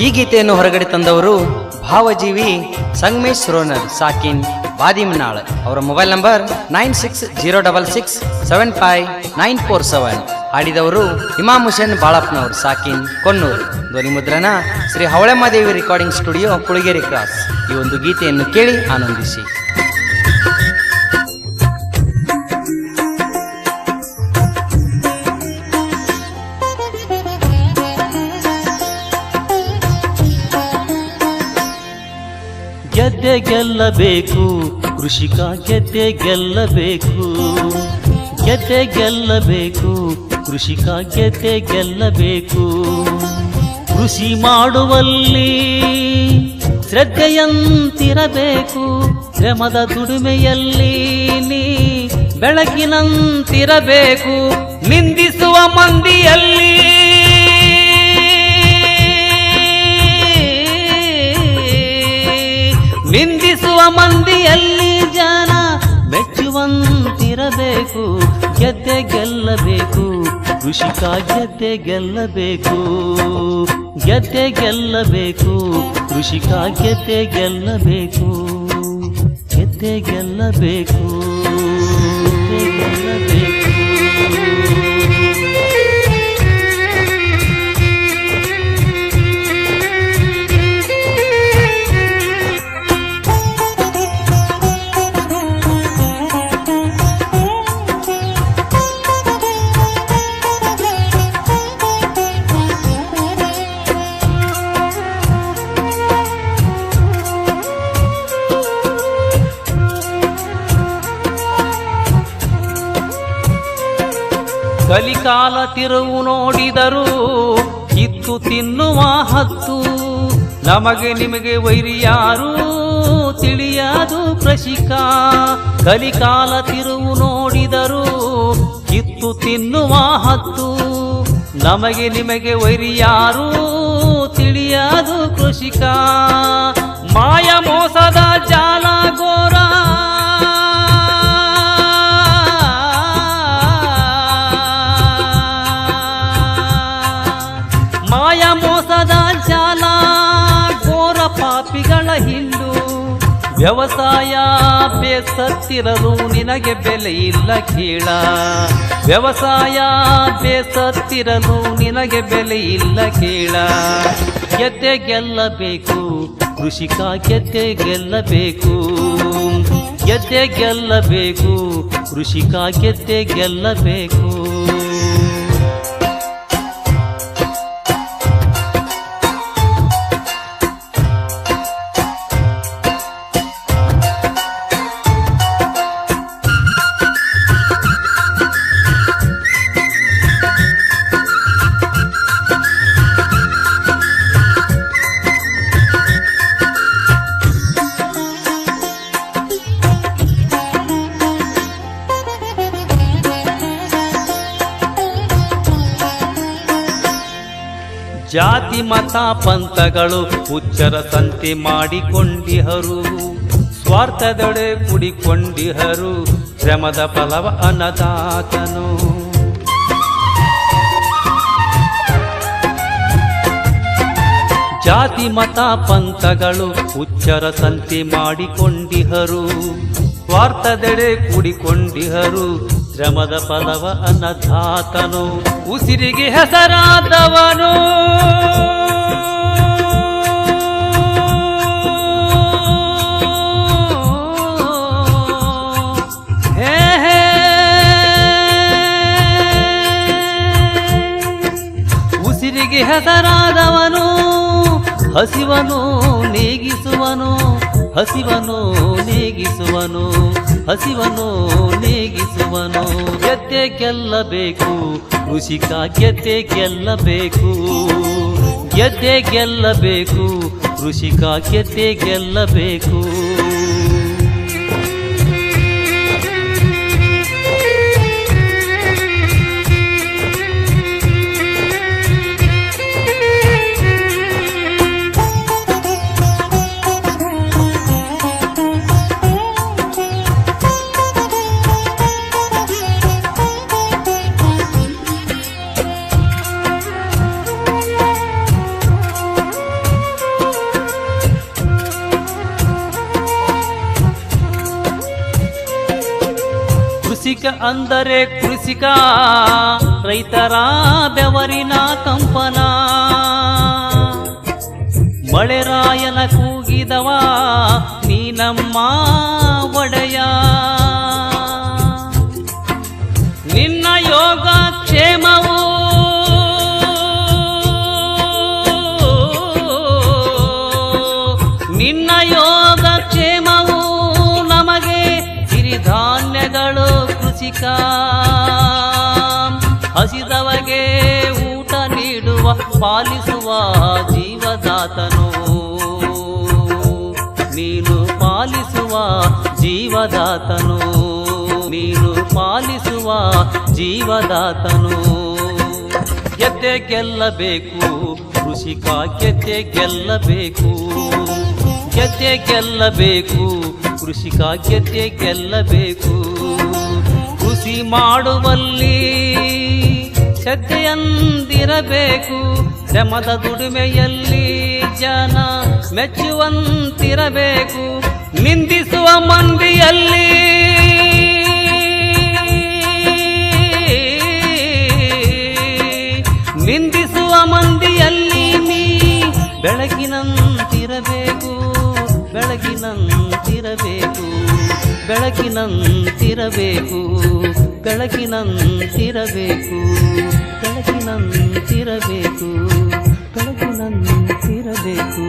ಈ ಗೀತೆಯನ್ನು ಹೊರಗಡೆ ತಂದವರು ಭಾವಜೀವಿ ಸಂಗಮೇಶ್ ರೋನರ್ ಸಾಕಿನ್ ಬಾದಿಮನಾಳ್. ಅವರ ಮೊಬೈಲ್ ನಂಬರ್ 9606675947. ಹಾಡಿದವರು ಇಮಾಮ್ ಹುಸೇನ್ ಬಾಳಪ್ಪನವರು ಸಾಕಿನ್ ಕೊನ್ನೂರು. ಧ್ವನಿ ಮುದ್ರಣ Shri Havalammadevi recording studio Kulageri cross. ಈ ಒಂದು ಗೀತೆಯನ್ನು ಕೇಳಿ ಆನಂದಿಸಿ. ಗೆದ್ದೆ ಗೆಲ್ಲಬೇಕು ಕೃಷಿಕ, ಗೆದ್ದೆ ಗೆಲ್ಲಬೇಕು, ಗೆದ್ದೆ ಗೆಲ್ಲಬೇಕು ಕೃಷಿಕ, ಗೆದ್ದೆ ಗೆಲ್ಲಬೇಕು. ಕೃಷಿ ಮಾಡುವಲ್ಲಿ ಶ್ರದ್ಧೆಯಂತಿರಬೇಕು, ಶ್ರಮದ ದುಡಿಮೆಯಲ್ಲಿ ನೀ ಬೆಳಕಿನಂತಿರಬೇಕು. ನಿಂದಿಸುವ ಮಂದಿಯಲ್ಲಿ ನಿಂದಿಸುವ ಮಂದಿಯಲ್ಲಿ ಜನ ಮೆಚ್ಚುವಂತಿರಬೇಕು. ಗೆದ್ದೆ ಗೆಲ್ಲಬೇಕು ಕೃಷಿಕ, ಗೆದ್ದೆ ಗೆಲ್ಲಬೇಕು, ಗೆದ್ದೆ ಗೆಲ್ಲಬೇಕು ಕೃಷಿಕ, ಗೆದ್ದೆ ಗೆಲ್ಲಬೇಕು, ಗೆದ್ದೆ ಗೆಲ್ಲಬೇಕು, ಗೆದ್ದೆ ಗೆಲ್ಲಬೇಕು. ಕಲಿಕಾಲ ತಿರುವು ನೋಡಿದರು ಕಿತ್ತು ತಿನ್ನುವ ಹತ್ತು, ನಮಗೆ ನಿಮಗೆ ವೈರಿಯಾರು ತಿಳಿಯದು ಕೃಷಿಕ. ಕಲಿಕಾಲ ತಿರುವು ನೋಡಿದರು ಕಿತ್ತು ತಿನ್ನುವ ಹತ್ತು, ನಮಗೆ ನಿಮಗೆ ವೈರಿಯಾರು ತಿಳಿಯದು ಕೃಷಿಕ. ಮಾಯ ಮೋಸದ ಜಾಲ ಘೋರ, ಮಾಯ ಮೋಸದ ಜಾಲ ಘೋರ ಪಾಪಿಗಳ ಹಿಂಡು. ವ್ಯವಸಾಯ ಬೇಸತ್ತಿರಲು ನಿನಗೆ ಬೆಲೆ ಇಲ್ಲ ಕೇಳ, ವ್ಯವಸಾಯ ಬೇಸತ್ತಿರಲು ನಿನಗೆ ಬೆಲೆ ಇಲ್ಲ ಕೇಳ. ಗೆದ್ದೆ ಗೆಲ್ಲಬೇಕು ಕೃಷಿಕ, ಗೆದ್ದೆ ಗೆಲ್ಲಬೇಕು, ಗೆದ್ದೆ ಗೆಲ್ಲಬೇಕು ಕೃಷಿಕ, ಗೆದ್ದೆ ಗೆಲ್ಲಬೇಕು. ಜಾತಿ ಮತ ಪಂಥಗಳು ಹುಚ್ಚರ ಸಂತೆ ಮಾಡಿಕೊಂಡಿಹರು, ಸ್ವಾರ್ಥದೊಡೆ ಕುಡಿಕೊಂಡಿಹರು, ಶ್ರಮದ ಫಲವ ಅನ್ನದಾತನು. ಜಾತಿ ಮತ ಪಂಥಗಳು ಹುಚ್ಚರ ಸಂತೆ ಮಾಡಿಕೊಂಡಿಹರು, ಸ್ವಾರ್ಥದೆಡೆ ಕೂಡಿಕೊಂಡಿಹರು, ಶ್ರಮದ ಫಲವ ಅನ್ನದಾತನು. ಉಸಿರಿಗೆ ಹೆಸರಾದವನು ಉಸಿರಿಗೆ ಹೆಸರಾದವನು ಹಸಿವನು ನೇಗಿಸುವನು, ಹಸಿವನು ನೇಗಿಸುವನು, ಹಸಿವನು ನೇಗಿಸುವನು. ಗೆದ್ದೆ ಗೆಲ್ಲಬೇಕು ಕೃಷಿಕ, ಗೆದ್ದೆ ಗೆಲ್ಲಬೇಕು, ಗೆದ್ದೆ ಗೆಲ್ಲಬೇಕು ಕೃಷಿಕ, ಗೆದ್ದೆ ಗೆಲ್ಲಬೇಕು. ಕೃಷಿಕ ಅಂದರೆ ಕೃಷಿಕ, ರೈತರ ಬೆವರಿನ ಕಂಪನ. ಮಳೆರಾಯನ ಕೂಗಿದವ ನೀನಮ್ಮ ಒಡೆಯ. ನಿನ್ನ ಯೋಗ ಕ್ಷೇಮವು ನಿನ್ನ ಯೋಗ ಕ್ಷೇಮವು ನಮಗೆ ಸಿರಿಧಾನ್ಯಗಳು ಕೃಷಿಕ. ಹಸಿದವಗೆ ಊಟ ನೀಡುವ ಪಾಲಿಸುವ ಜೀವದಾತನು ನೀನು, ಪಾಲಿಸುವ ಜೀವದಾತನು ನೀನು, ಪಾಲಿಸುವ ಜೀವದಾತನು. ಗೆದ್ದೆ ಗೆಲ್ಲಬೇಕು ಕೃಷಿಕ, ಗೆದ್ದೆ ಗೆಲ್ಲಬೇಕು, ಗೆದ್ದೆ ಗೆಲ್ಲಬೇಕು ಕೃಷಿಕ, ಗೆದ್ದೆ ಗೆಲ್ಲಬೇಕು. ಕೃಷಿ ಮಾಡುವಲ್ಲಿ ಶ್ರದ್ಧೆಯಂದಿರಬೇಕು, ಶ್ರಮದ ದುಡಿಮೆಯಲ್ಲಿ ಜನ ಮೆಚ್ಚುವಂತಿರಬೇಕು. ನಿಂದಿಸುವ ಮಂದಿಯಲ್ಲಿ ನಿಂದಿಸುವ ಮಂದಿಯಲ್ಲಿ ನೀ ಬೆಳಗಿನಂತಿರಬೇಕು, ಬೆಳಗಿನಂತಿರಬೇಕು, ಬೆಳಗಿನಂತಿರಬೇಕು, ಬೆಳಗಿನಂತಿರಬೇಕು, ಬೆಳಗಿನಂತಿರಬೇಕು, ಬೆಳಗಿನಂತಿರಬೇಕು.